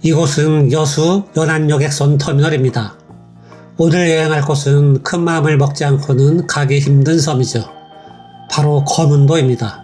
이곳은 여수 연안여객선 터미널입니다. 오늘 여행할 곳은 큰 마음을 먹지 않고는 가기 힘든 섬이죠. 바로 거문도입니다.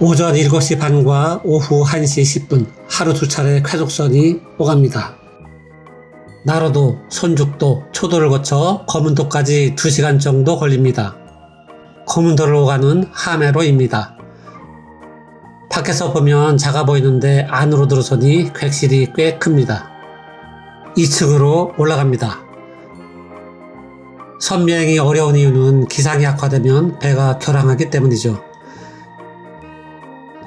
오전 7시 반과 오후 1시 10분 하루 두 차례 쾌속선이 오갑니다. 나로도, 손죽도, 초도를 거쳐 거문도까지 2시간 정도 걸립니다. 거문도를 오가는 하매로입니다. 밖에서 보면 작아 보이는데 안으로 들어서니 객실이 꽤 큽니다. 2층으로 올라갑니다. 섬 여행이 어려운 이유는 기상이 악화되면 배가 결항하기 때문이죠.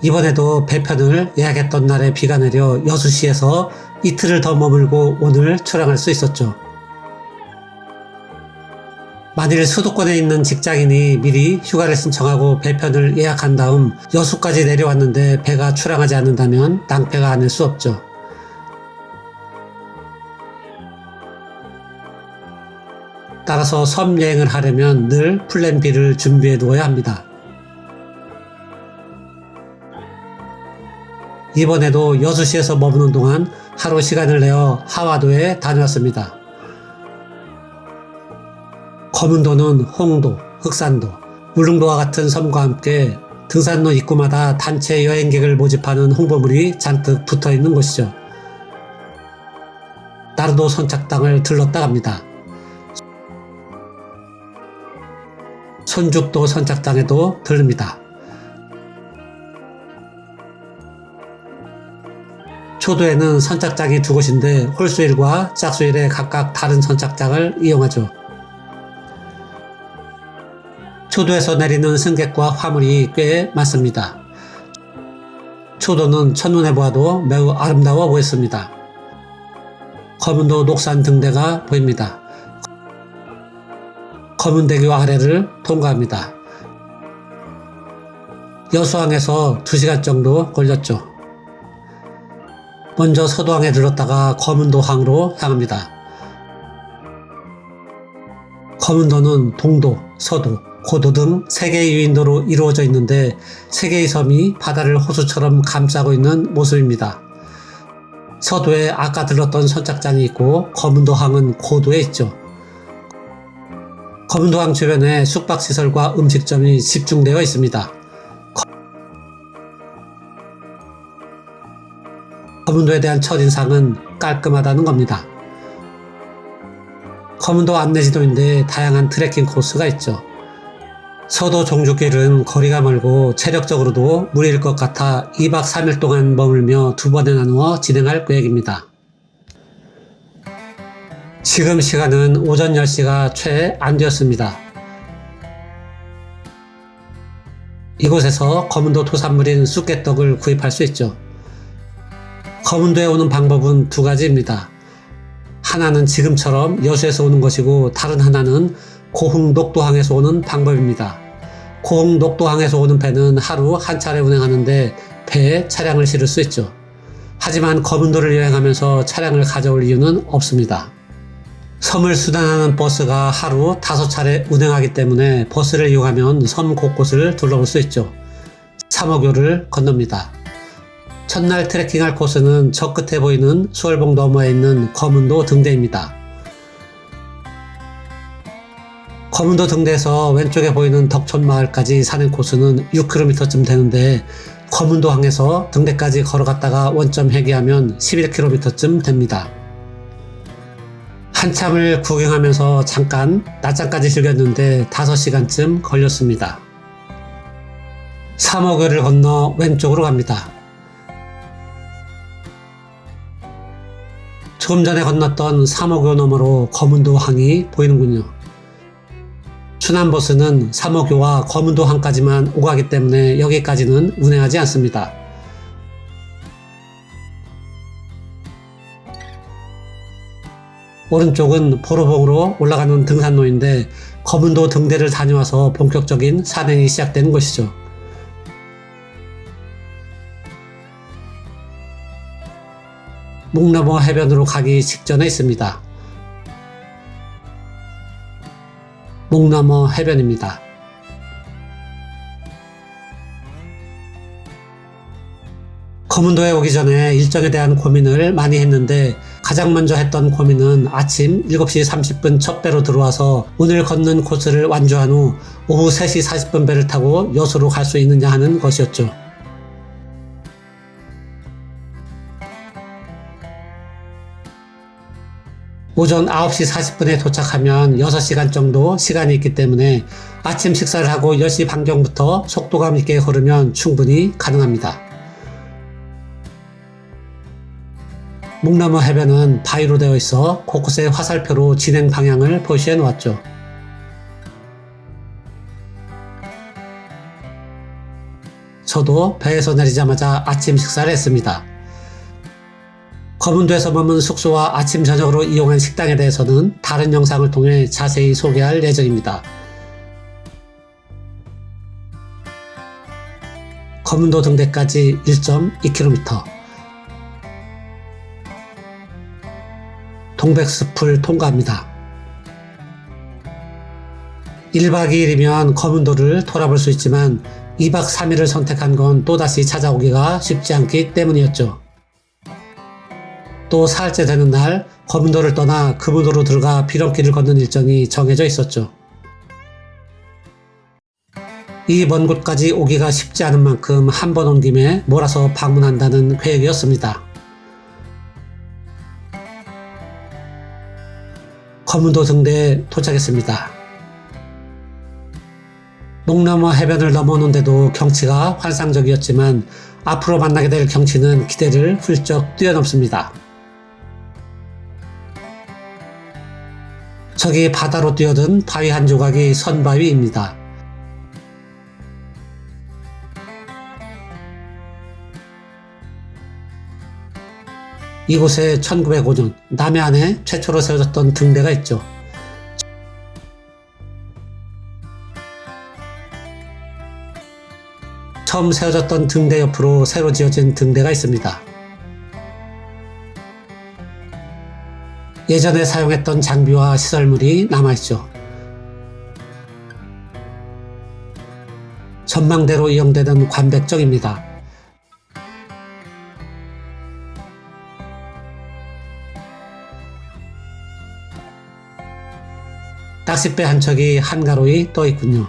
이번에도 배편을 예약했던 날에 비가 내려 여수시에서 이틀을 더 머물고 오늘 출항할 수 있었죠. 만일 수도권에 있는 직장인이 미리 휴가를 신청하고 배편을 예약한 다음 여수까지 내려왔는데 배가 출항하지 않는다면 낭패가 아닐 수 없죠. 따라서 섬 여행을 하려면 늘 플랜 B를 준비해 두어야 합니다. 이번에도 여수시에서 머무는 동안 하루 시간을 내어 하와도에 다녀왔습니다. 거문도는 홍도, 흑산도, 울릉도와 같은 섬과 함께 등산로 입구마다 단체 여행객을 모집하는 홍보물이 잔뜩 붙어있는 곳이죠. 나루도 선착당을 들렀다 갑니다. 손죽도 선착당에도 들릅니다. 초도에는 선착장이 2곳인데 홀수일과 짝수일에 각각 다른 선착장을 이용하죠. 초도에서 내리는 승객과 화물이 꽤 많습니다. 초도는 첫눈에 보아도 매우 아름다워 보였습니다. 거문도 녹산 등대가 보입니다. 거문대교 아래를 통과합니다. 여수항에서 2시간 정도 걸렸죠. 먼저 서도항에 들렀다가 거문도항으로 향합니다. 거문도는 동도, 서도, 고도 등 3개의 유인도로 이루어져 있는데 3개의 섬이 바다를 호수처럼 감싸고 있는 모습입니다. 서도에 아까 들렀던 선착장이 있고 거문도항은 고도에 있죠. 거문도항 주변에 숙박시설과 음식점이 집중되어 있습니다. 거문도에 대한 첫인상은 깔끔하다는 겁니다. 거문도 안내지도인데 다양한 트레킹 코스가 있죠. 서도 종주길은 거리가 멀고 체력적으로도 무리일 것 같아 2박 3일 동안 머물며 2번에 나누어 진행할 계획입니다. 지금 시간은 오전 10시가 채 안 되었습니다. 이곳에서 거문도 토산물인 쑥개떡을 구입할 수 있죠. 거문도에 오는 방법은 2가지입니다. 하나는 지금처럼 여수에서 오는 것이고 다른 하나는 고흥녹도항에서 오는 방법입니다. 고흥녹도항에서 오는 배는 하루 한 차례 운행하는데 배에 차량을 실을 수 있죠. 하지만 거문도를 여행하면서 차량을 가져올 이유는 없습니다. 섬을 수단하는 버스가 하루 5차례 운행하기 때문에 버스를 이용하면 섬 곳곳을 둘러볼 수 있죠. 삼호교를 건넙니다. 첫날 트레킹할 코스는 저 끝에 보이는 수월봉 너머에 있는 거문도 등대입니다. 거문도 등대에서 왼쪽에 보이는 덕촌마을까지 사는 코스는 6km쯤 되는데 거문도항에서 등대까지 걸어갔다가 원점 회귀하면 11km쯤 됩니다. 한참을 구경하면서 잠깐 낮잠까지 즐겼는데 5시간쯤 걸렸습니다. 삼호교를 건너 왼쪽으로 갑니다. 조금 전에 건넜던 삼호교 너머로 거문도항이 보이는군요. 순환버스는 삼호교와 거문도항까지만 오가기 때문에 여기까지는 운행하지 않습니다. 오른쪽은 보로봉으로 올라가는 등산로인데 거문도 등대를 다녀와서 본격적인 산행이 시작되는 것이죠. 목넘어 해변으로 가기 직전에 있습니다. 목넘어 해변입니다. 거문도에 오기 전에 일정에 대한 고민을 많이 했는데 가장 먼저 했던 고민은 아침 7시 30분 첫 배로 들어와서 오늘 걷는 코스를 완주한 후 오후 3시 40분 배를 타고 여수로 갈 수 있느냐 하는 것이었죠. 오전 9시 40분에 도착하면 6시간 정도 시간이 있기 때문에 아침 식사를 하고 10시 반경부터 속도감 있게 걸으면 충분히 가능합니다. 묵나무 해변은 바위로 되어 있어 곳곳에 화살표로 진행 방향을 표시해 놓았죠. 저도 배에서 내리자마자 아침 식사를 했습니다. 거문도에서 머문 숙소와 아침 저녁으로 이용한 식당에 대해서는 다른 영상을 통해 자세히 소개할 예정입니다. 거문도 등대까지 1.2km. 동백숲을 통과합니다. 1박 2일이면 거문도를 돌아볼 수 있지만 2박 3일을 선택한 건 또다시 찾아오기가 쉽지 않기 때문이었죠. 또 사흘째 되는 날 거문도를 떠나 금운도로 들어가 비렁길을 걷는 일정이 정해져 있었죠. 이 먼 곳까지 오기가 쉽지 않은 만큼 한 번 온 김에 몰아서 방문한다는 계획이었습니다. 거문도 등대에 도착했습니다. 묵나무 해변을 넘어오는데도 경치가 환상적이었지만 앞으로 만나게 될 경치는 기대를 훌쩍 뛰어넘습니다. 저기 바다로 뛰어든 바위 한 조각이 선바위입니다. 이곳에 1905년 남해안에 최초로 세워졌던 등대가 있죠. 처음 세워졌던 등대 옆으로 새로 지어진 등대가 있습니다. 예전에 사용했던 장비와 시설물이 남아있죠. 전망대로 이용되던 관백정입니다. 낚싯배 한 척이 한가로이 떠 있군요.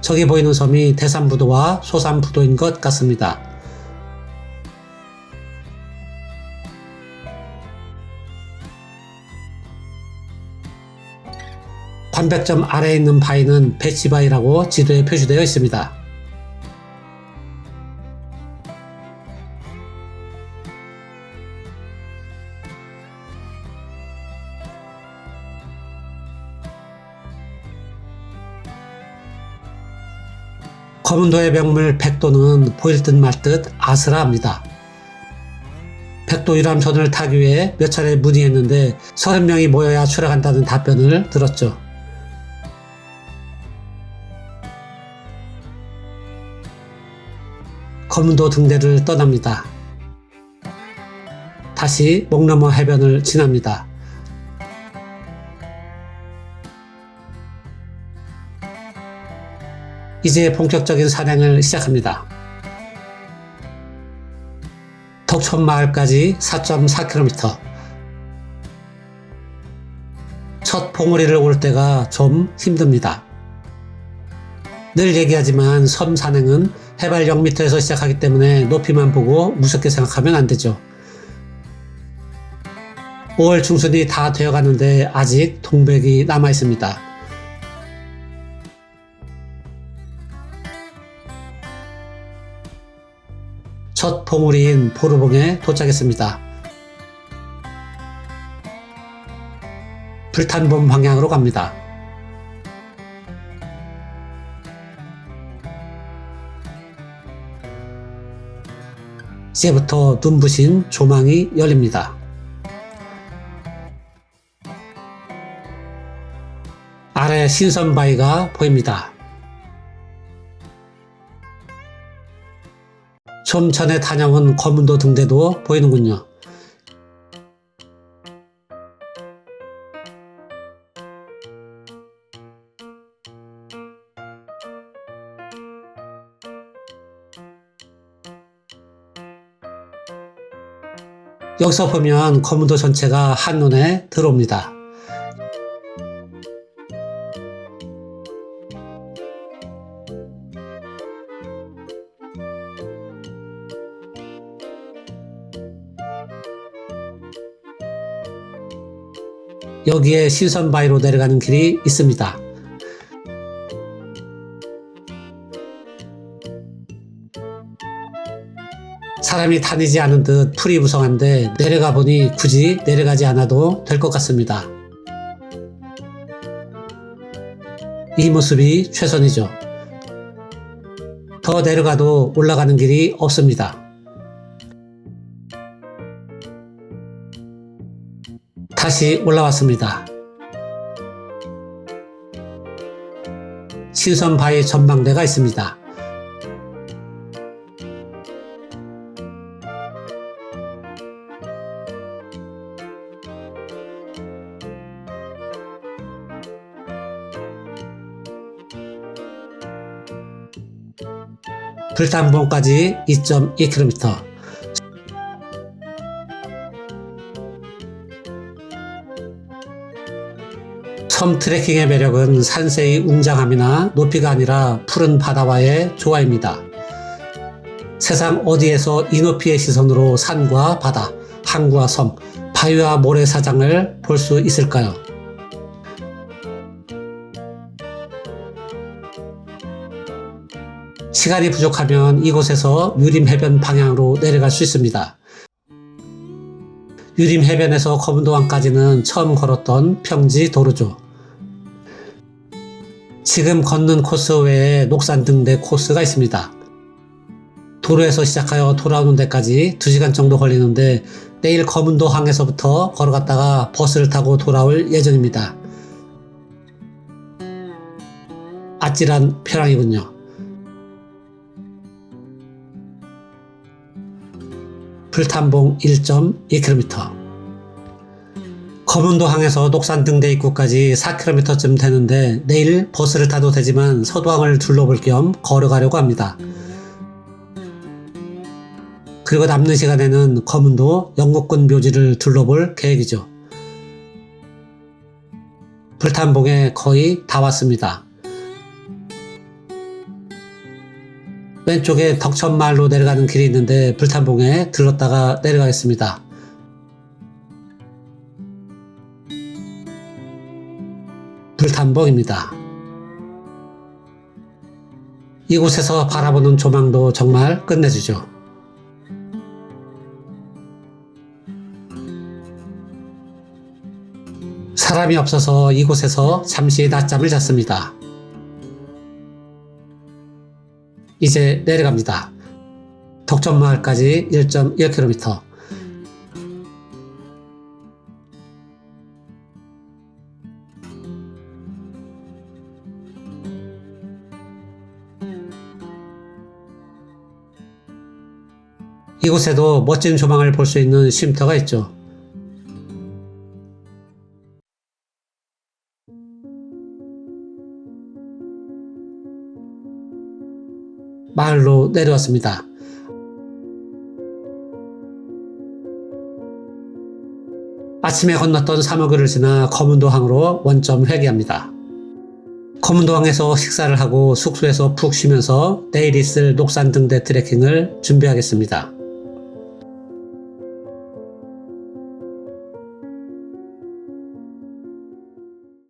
저기 보이는 섬이 대산부도와 소산부도인 것 같습니다. 관백점 아래에 있는 바위는 배치바위라고 지도에 표시되어 있습니다. 거문도의 명물 백도는 보일 듯 말 듯 아슬아합니다. 백도 유람선을 타기 위해 몇 차례 문의했는데 30명이 모여야 출항한다는 답변을 들었죠. 거문도 등대를 떠납니다. 다시 목넘어 해변을 지납니다. 이제 본격적인 산행을 시작합니다. 덕촌마을까지 4.4km. 첫 봉우리를 올 때가 좀 힘듭니다. 늘 얘기하지만 섬 산행은 해발 0m에서 시작하기 때문에 높이만 보고 무섭게 생각하면 안 되죠. 5월 중순이 다 되어가는데 아직 동백이 남아 있습니다. 첫 봉우리인 보루봉에 도착했습니다. 불탄봉 방향으로 갑니다. 이제부터 눈부신 조망이 열립니다. 아래 신선바위가 보입니다. 좀 전에 다녀온 거문도 등대도 보이는군요. 여기서 보면 거문도 전체가 한눈에 들어옵니다. 여기에 신선바위로 내려가는 길이 있습니다. 사람이 다니지 않은 듯 풀이 무성한데 내려가 보니 굳이 내려가지 않아도 될 것 같습니다. 이 모습이 최선이죠. 더 내려가도 올라가는 길이 없습니다. 다시 올라왔습니다. 신선바위 전망대가 있습니다. 불탄봉까지 2.2km. 섬 트레킹의 매력은 산세의 웅장함이나 높이가 아니라 푸른 바다와의 조화입니다. 세상 어디에서 이 높이의 시선으로 산과 바다, 항구와 섬, 바위와 모래사장을 볼 수 있을까요? 시간이 부족하면 이곳에서 유림해변 방향으로 내려갈 수 있습니다. 유림해변에서 거문도항까지는 처음 걸었던 평지 도로죠. 지금 걷는 코스 외에 녹산등대 코스가 있습니다. 도로에서 시작하여 돌아오는 데까지 2시간 정도 걸리는데 내일 거문도항에서부터 걸어갔다가 버스를 타고 돌아올 예정입니다. 아찔한 표량이군요. 불탄봉 1.2km. 거문도항에서 녹산등대 입구까지 4km쯤 되는데 내일 버스를 타도 되지만 서도항을 둘러볼 겸 걸어가려고 합니다. 그리고 남는 시간에는 거문도 영국군 묘지를 둘러볼 계획이죠. 불탄봉에 거의 다 왔습니다. 왼쪽에 덕천마을로 내려가는 길이 있는데 불탄봉에 들렀다가 내려가겠습니다. 불탄봉입니다. 이곳에서 바라보는 조망도 정말 끝내주죠. 사람이 없어서 이곳에서 잠시 낮잠을 잤습니다. 이제 내려갑니다. 덕천마을까지 1.1km. 이곳에도 멋진 조망을 볼 수 있는 쉼터가 있죠. 마을로 내려왔습니다. 아침에 건넜던 사무교를 지나 거문도항으로 원점 회귀합니다. 거문도항에서 식사를 하고 숙소에서 푹 쉬면서 내일 있을 녹산등대 트레킹을 준비하겠습니다.